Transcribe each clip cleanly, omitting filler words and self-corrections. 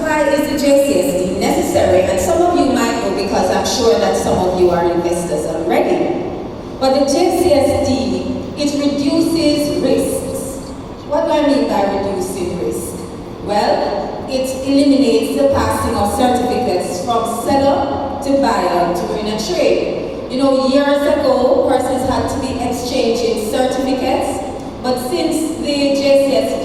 why is the Jcsd necessary? And some of you might know because I'm sure that some of you are investors already. But the Jcsd, it reduces risks. What do I mean by reducing risk? Well, it eliminates the passing of certificates from seller to buyer during a trade. You know, years ago, persons had to be exchanging certificates, but since the Jcsd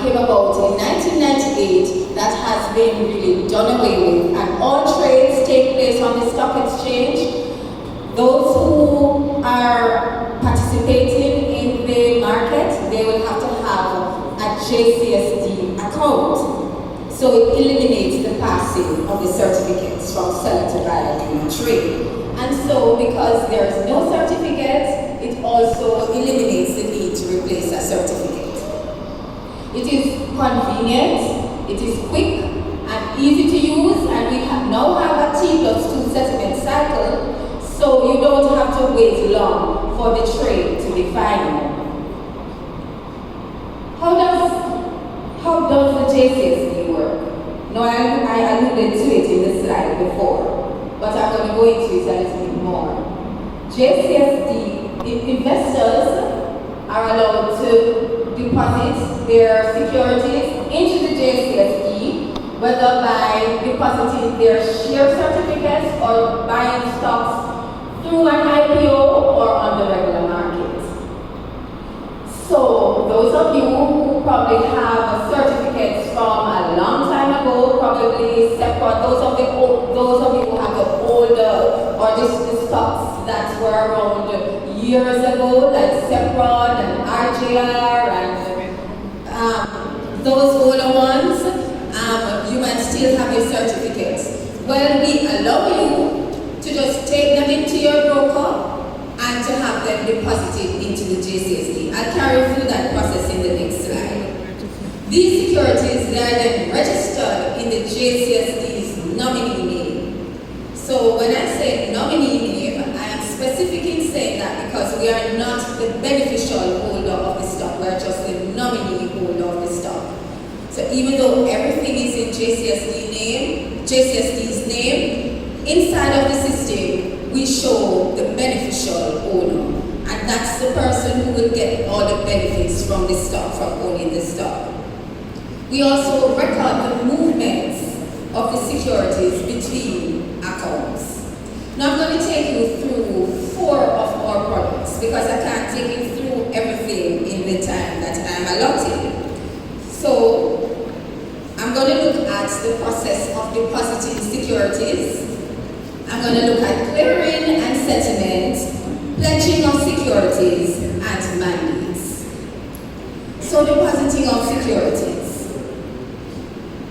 came about in 1998, that has been really done away with, and all trades take place on the stock exchange. Those who are participating in the market, they will have to have a Jcsd account. So it eliminates the passing of the certificates from seller to buyer during trade. And so because there's no certificates, it also eliminates the need to replace a certificate. It is convenient, it is quick and easy to use, and we now have a T+2 settlement cycle, so you don't have to wait long for the trade to be final. How does the Jcsd work? No, I alluded to it in the slide before, but I'm going to go into it a little bit more. Jcsd, investors are allowed to deposit their securities into the Jcsd, whether by depositing their share certificates or buying stocks through an IPO or on the regular market. So those of you who probably have certificates from a long time ago, probably separate, those of you who have the older or the stocks that were around years ago, like Sepron and RJR and those older ones, you might still have your certificates. Well, we allow you to just take them into your broker and to have them deposited into the Jcsd. I'll carry through that process in the next slide. These securities, they are then registered in the Jcsd's nominee name. So when I say nominee name, I am specific in saying that because we are not the beneficial holder of the stock, we are just the nominee holder of the stock. So even though everything is in Jcsd's name, inside of the system, we show the beneficial owner. And that's the person who will get all the benefits from the stock, from owning the stock. We also record the movements of the securities between accounts. Now I'm going to take you through 4 of our products because I can't take you through everything in the time that I'm allotted. So I'm going to look at the process of depositing securities. I'm going to look at clearing and settlement, pledging of securities, and mandates. So depositing of securities.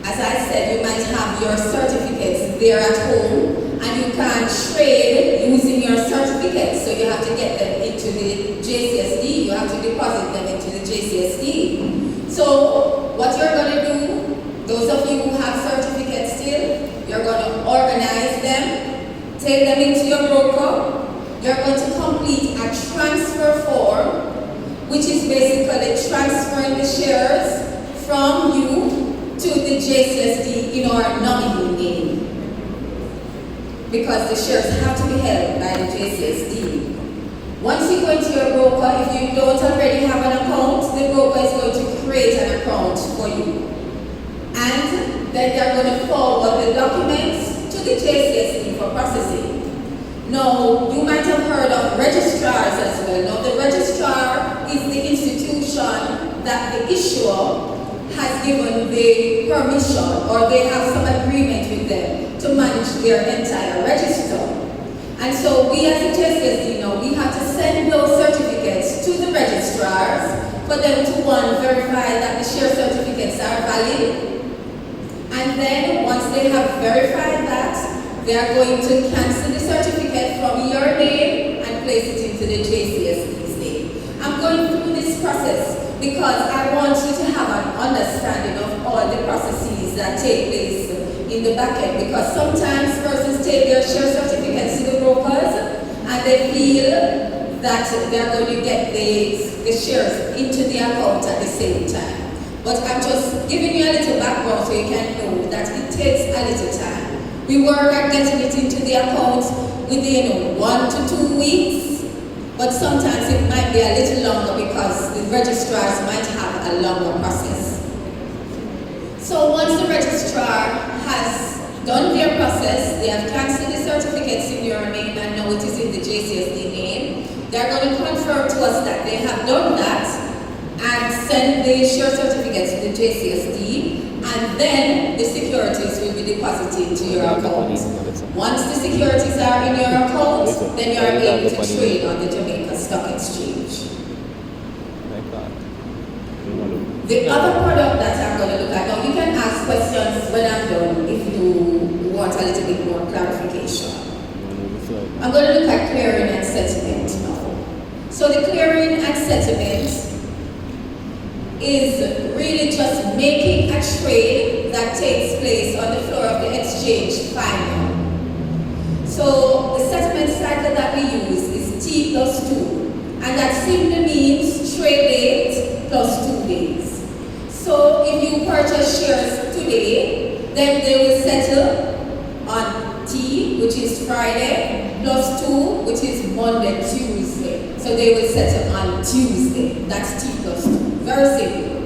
As I said, you might have your certificates there at home, and you can't trade using your certificates, so you have to get them into the Jcsd, you have to deposit them into the Jcsd. So what you're going to do, those of you who have certificates still, you're going to organize them, take them into your broker. You're going to complete a transfer form, which is basically transferring the shares from you to the Jcsd in our nominee name. Because the shares have to be held by the Jcsd. Once you go into your broker, if you don't already have an account, the broker is going to create an account for you. And then they're going to forward the documents to the Jcsd for processing. Now, you might have heard of registrars as well. Now, the registrar is the institution that the issuer has given the permission, or they have some agreement with them to manage their entire register. And so we as a Jcsd, we have to send those certificates to the registrars for them to, one, verify that the share certificates are valid. And then once they have verified that, they are going to cancel the certificate from your name and place it into the Jcsd's name. I'm going through this process because I want you to have an understanding of all the processes that take place in the back end, because sometimes persons take their share certificates to the brokers and they feel that they're going to get the shares into the account at the same time. But I'm just giving you a little background so you can know that it takes a little time. We work at getting it into the account within 1 to 2 weeks, but sometimes it might be a little longer because the registrars might have a longer process. So once the registrar has done their process, they have cancelled the certificates in your name and now it is in the Jcsd name, they're going to confirm to us that they have done that and send the share certificates to the Jcsd, and then the securities will be deposited to your account. Once the securities are in your account, then you are able to trade on the Jamaica Stock Exchange. The other product that I'm going to look at, now you can ask questions when I'm done if you want a little bit more clarification. I'm going to look at clearing and settlement now. So the clearing and settlement is really just making a trade that takes place on the floor of the exchange final. So the settlement cycle that we use is T+2, and that simply means trade date plus 2 days. So if you purchase shares today, then they will settle on T, which is Friday, plus 2, which is Monday, Tuesday. So they will settle on Tuesday. That's T+2. Very simple.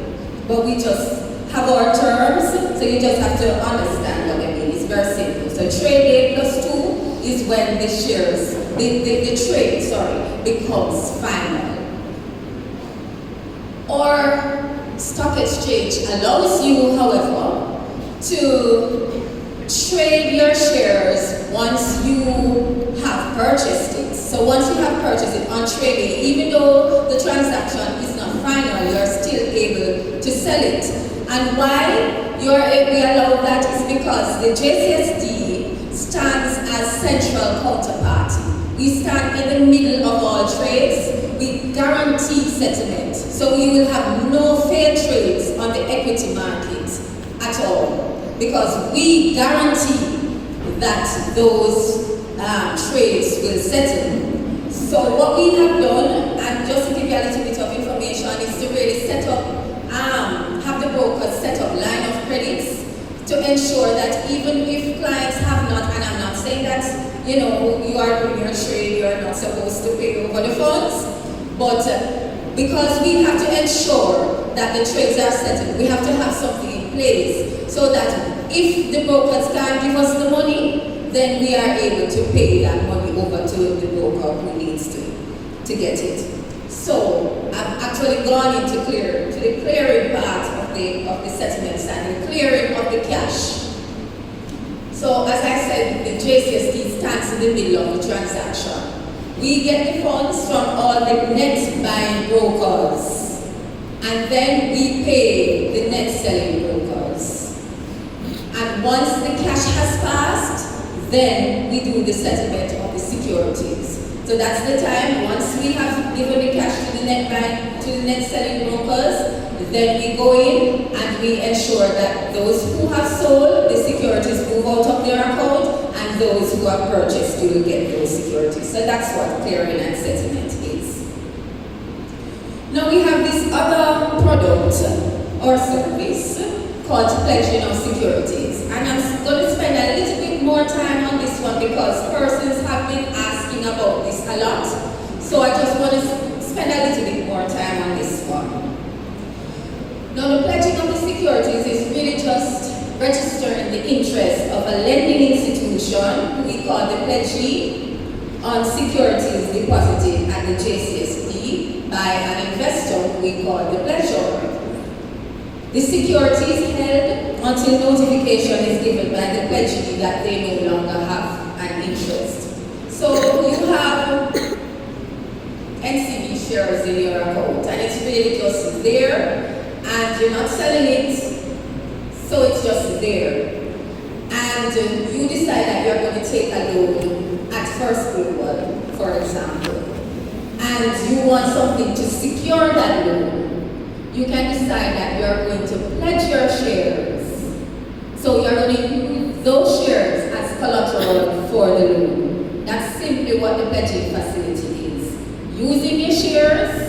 But we just have our terms, so you just have to understand what they mean. It's very simple. So trade date plus 2 is when the shares, the trade, becomes final. Or stock exchange allows you, however, to trade your shares once you have purchased it. So once you have purchased it on trading, even though the transaction is not final, you are still able to sell it. And why we allow that is because the Jcsd stands as central counterparty. We stand in the middle of all trades. We guarantee settlement. So you will have no failed trades on the equity market at all, because we guarantee that those trades will settle. So what we have done, and just to give you a little bit of information, is to really set up, have the brokers set up line of credits to ensure that even if clients have not, and I'm not saying that, you are doing your trade, you're not supposed to pay over the funds, but because we have to ensure that the trades are settled, we have to have something in place so that if the brokers can't give us the money, then we are able to pay that money over to the broker who needs to get it. So I've actually gone into the clearing part of the settlements and the clearing of the cash. So as I said, the Jcsd stands in the middle of the transaction. We get the funds from all the net buying brokers, and then we pay the net selling brokers. And once the cash has passed, then we do the settlement of the securities. So that's the time, once we have given the cash to the net selling brokers, then we go in and we ensure that those who have sold the securities move out of their account, and those who have purchased will get those securities. So that's what clearing and settlement is. Now we have this other product or service called pledging of securities. And I'm going to spend a little bit more time on this one because persons have been asking about this a lot. So I just want to spend a little bit more time on this one. Now the pledging of the securities is really just registering the interest of a lending institution, who we call the pledgee, on securities deposited at the Jcsd by an investor, who we call the pledger. The security is held until notification is given by the pledgee that they no longer have an interest. So you have NCB shares in your account, and it's really just there, and you're not selling it, so it's just there. And you decide that you're going to take a loan at First Global, for example, and you want something to secure that loan. You can decide that you are going to pledge your shares. So you're going to use those shares as collateral for the loan. That's simply what the pledging facility is. Using your shares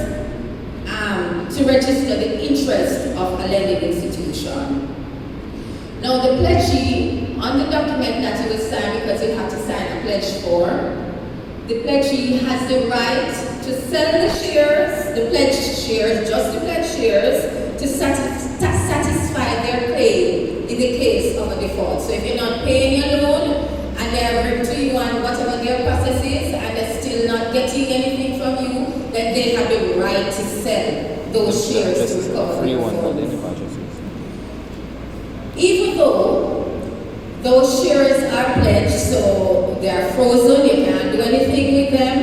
to register the interest of a lending institution. Now the pledgee, on the document that you will sign, because you have to sign a pledge form, the pledgee has the right to sell the shares, the pledged shares, just the pledged shares, to satisfy their claim in the case of a default. So if you're not paying your loan and they're written to you on whatever their process is and they're still not getting anything from you, then they have the right to sell those shares to recover their funds. Even though those shares are pledged, so they are frozen, you can't do anything with them,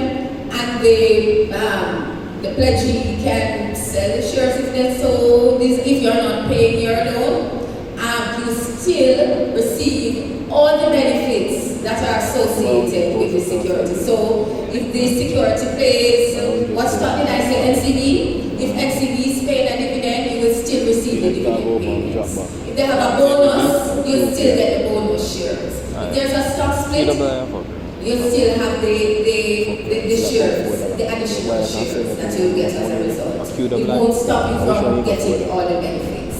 and the pledgee can sell the shares if they're sold. If you're not paying your loan, you still receive all the benefits that are associated with the security. So if the security pays, what stock did I say, NCB? If NCB is paying a dividend, you will still receive the dividend payments. If they have a bonus, you'll still get the bonus shares. If there's a stock split, you still have the shares, the additional shares that you'll get as a result. It won't stop you from getting all the benefits.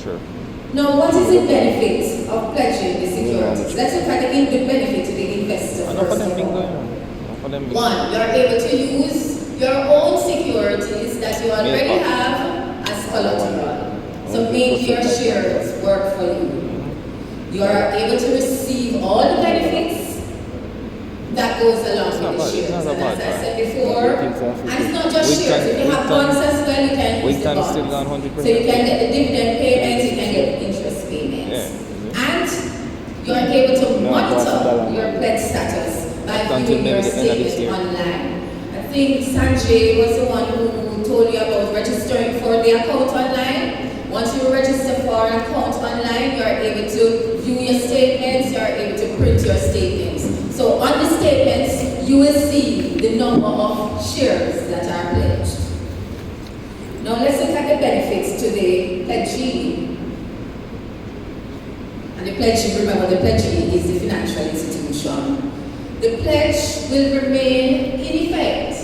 Sure. Now, what is the benefit of pledging the securities? Let's look at the benefit to the investor first of all. One, you're able to use your own securities that you already have as collateral. So make your shares work for you. You are able to receive all the benefits that goes along with the shares. And as I said before, and it's not just shares. If you have bonds as well, you can use the bonds. So you can get the dividend payments, you can get the interest payments. And you are able to monitor your pledge status by viewing your statement online. I think Sanjay was the one who told you about registering for the account online. Once you register for an account online, you are able to view your statements, you are able to print your statements. So on the statements, you will see the number of shares that are pledged. Now let's look at the benefits to the pledgee. And the pledgee, remember, the pledgee is the financial institution. The pledge will remain in effect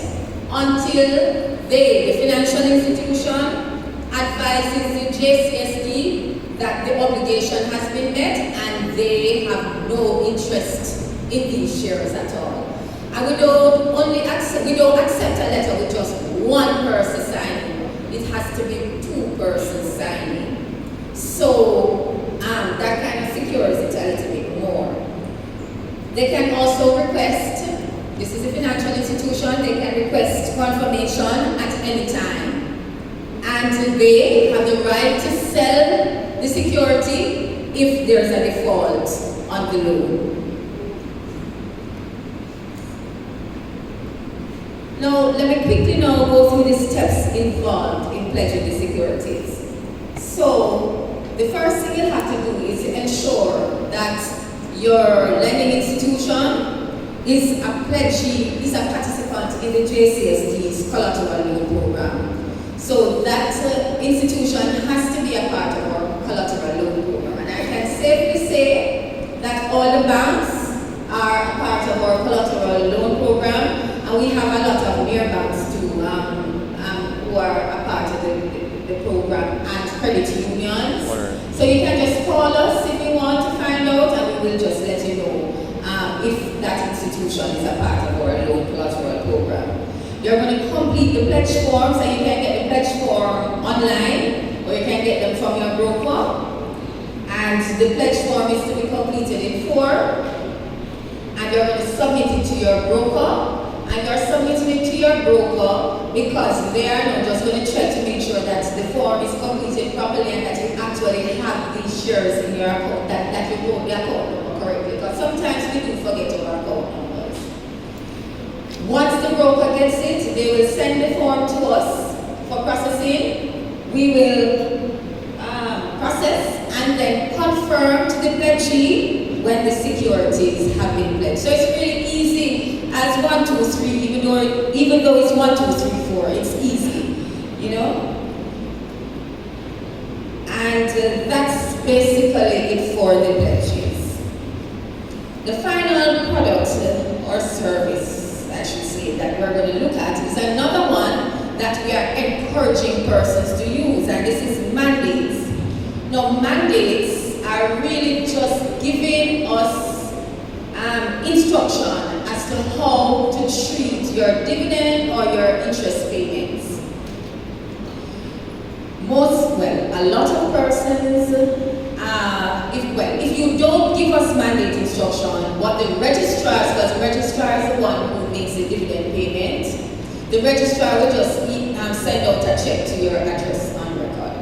until the financial institution advises the Jcsd that the obligation has been met and they have no interest in these shares at all. And we don't accept a letter with just one person signing. It has to be two persons signing. So that kind of secures it a little bit more. They can also request, this is a financial institution, they can request confirmation at any time. And they have the right to sell the security if there's a default on the loan. Now, let me quickly now go through the steps involved in pledging the securities. So, the first thing you have to do is to ensure that your lending institution is a pledgee, is a participant in the Jcsd's collateral loan program. So that institution has to be a part of our collateral loan program. And I can safely say that all the banks are a part of our collateral loan program, and we have a lot of near banks too who are a part of the program, and credit unions. So you can just call us if you want to find out, and we will just let you know if that institution is a part of our loan collateral program. You're going to complete the pledge forms, and you can get the pledge form online, or you can get them from your broker. And the pledge form is to be completed in 4, and you're going to submit it to your broker. And you're submitting it to your broker because they are not just going to check to make sure that the form is completed properly and that you actually have these shares in your account, that you wrote the account number correctly. Because sometimes we do forget our account numbers. Once the broker gets it, they will send the form to us for processing. We will process and then confirm to the pledgee when the securities have been pledged. So it's really easy as 1, 2, 3, even though it's 1, 2, 3, 4, it's easy, you know? And that's basically it for the pledges. The final product or service, I should say, that we're going to look at is another one that we are encouraging persons to use, and this is mandates. Now, mandates are really just giving us instruction as to how to treat your dividend or your interest payments. A lot of persons, if you don't give us mandate instruction, what the registrars, because the registrar is the one who makes the dividend payment, the registrar will just send out a check to your address on record.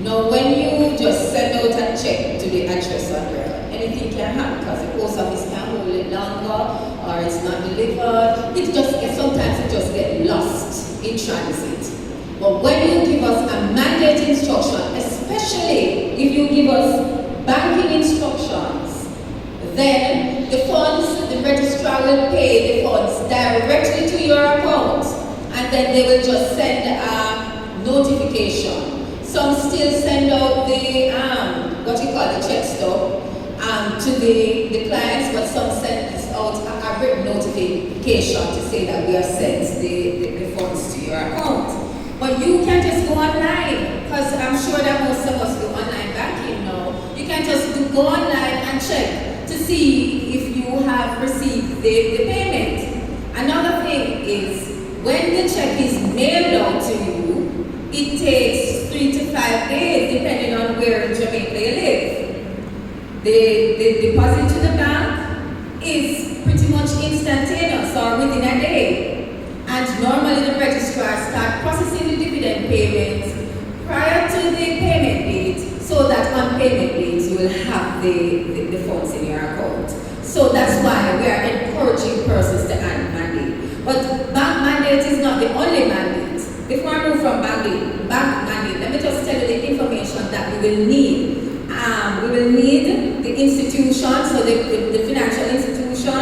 Now, when you just send out a check to the address on record, anything can happen because the post office can hold it longer or it's not delivered. Sometimes it just gets lost in transit. But when you give us a mandate instruction, especially if you give us banking instructions, then the funds, the registrar will pay the funds directly to your account, and then they will just send a notification. Some still send out the the check stub to the clients, but some send out a written notification to say that we have sent the funds to your account. But you can just go online, because I'm sure that most of us do online banking now. You can just go online and check to see if you have received the payment. Another thing is, when the check is mailed out to you, it takes 3 to 5 days, depending on where in Jamaica you live. The deposit to the bank is pretty much instantaneous or within a day. And normally the registrars start processing the dividend payments prior to the payment date, so that on payment dates you will have the funds in your account. So that's why we are encouraging persons to add mandate. But bank mandate is not the only mandate. Before I move from bank mandate, let me just tell you the information that we will need. We will need the institution, so the financial institution,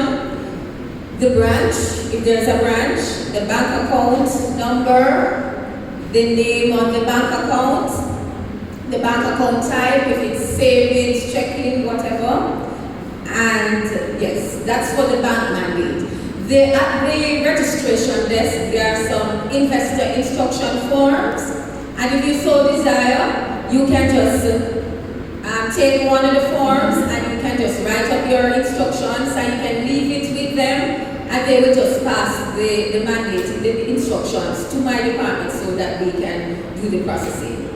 the branch, if there's a branch, the bank account number, the name on the bank account, the bank account type, if it's savings, checking, whatever. And yes, that's for the bank mandate. At the registration desk, there are some investor instruction forms, and if you so desire, you can just take one of the forms and you can just write up your instructions, and you can leave it with them, and they will just pass the mandate, the instructions to my department so that we can do the processing.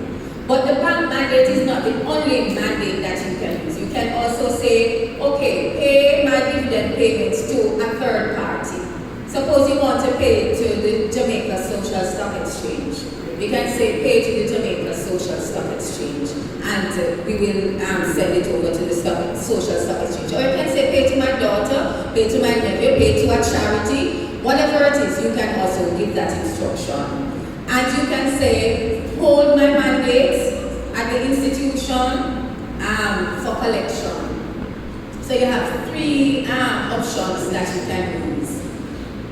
But the bank mandate is not the only mandate that you can use. You can also say, okay, pay my dividend payments to a third party. Suppose you want to pay to the Jamaica Central Stock Exchange. You can say pay to the Jamaica Social Stock Exchange, and we will send it over to the Social Stock Exchange. Or you can say pay to my daughter, pay to my nephew, pay to a charity, whatever it is, you can also give that instruction. And you can say, hold my mandates at the institution for collection. So you have 3 options that you can use.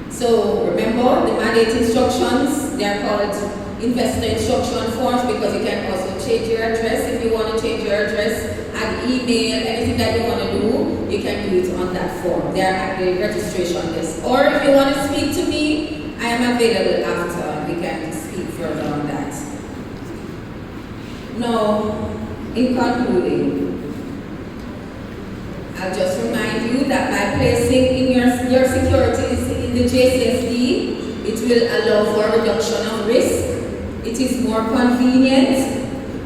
So remember, the mandate instructions, they are called investor instruction forms, because you can also change your address if you want to change your address, add email, anything that you want to do, you can do it on that form. They are at the registration desk. Or if you want to speak to me, I am available after. We can speak further on that. Now, in concluding, I'll just remind you that by placing in your securities in the Jcsd, it will allow for reduction of risk. It is more convenient,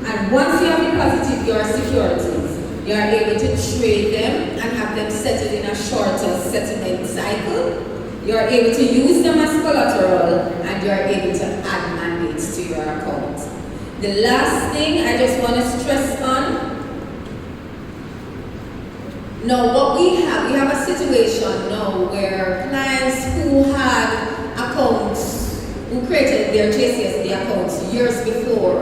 and once you have deposited your securities, you are able to trade them and have them settled in a shorter settlement cycle. You are able to use them as collateral, and you are able to add mandates to your account. The last thing I just want to stress on, now what we have a situation now where clients who had accounts, who created their Jcsd accounts years before,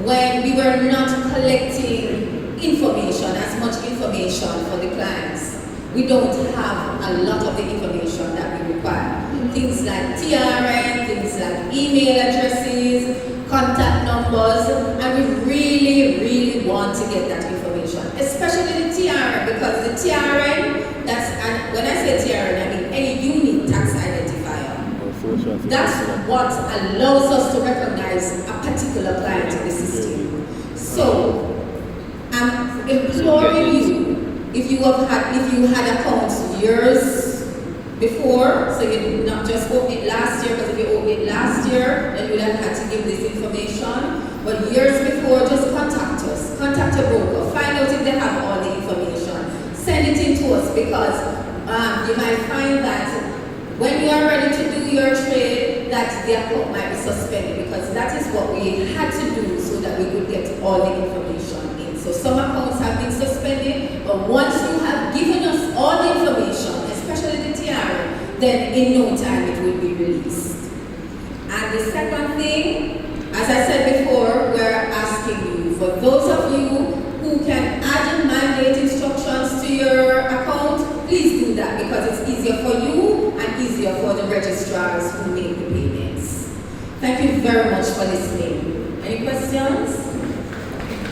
when we were not collecting information, as much information for the clients. We don't have a lot of the information that we require. Things like TRN, things like email addresses, contact numbers, and we really, really want to get that information, especially the TRN, because the TRN, and when I say TRN, I mean any unique tax identifier. Social That's what allows us to recognize a particular client in the system. So, I'm imploring you, if you had accounts years before, so you not just open it last year, because if you opened it last year, then you would have had to give this information. But years before, just contact us, contact a broker, find out if they have all the information, send it in to us, because you might find that when you are ready to do your trade, that the account might be suspended, because that is what we had to do so that we could get all the information in. So some accounts have been suspended, but once you have given us all the information, especially the TR, then in no time it will be released. And the second thing, as I said before, we're asking you, for those of you who can add mandate instructions to your account, please do that, because it's easier for you and easier for the registrars who make the payments. Thank you very much for listening. Any questions?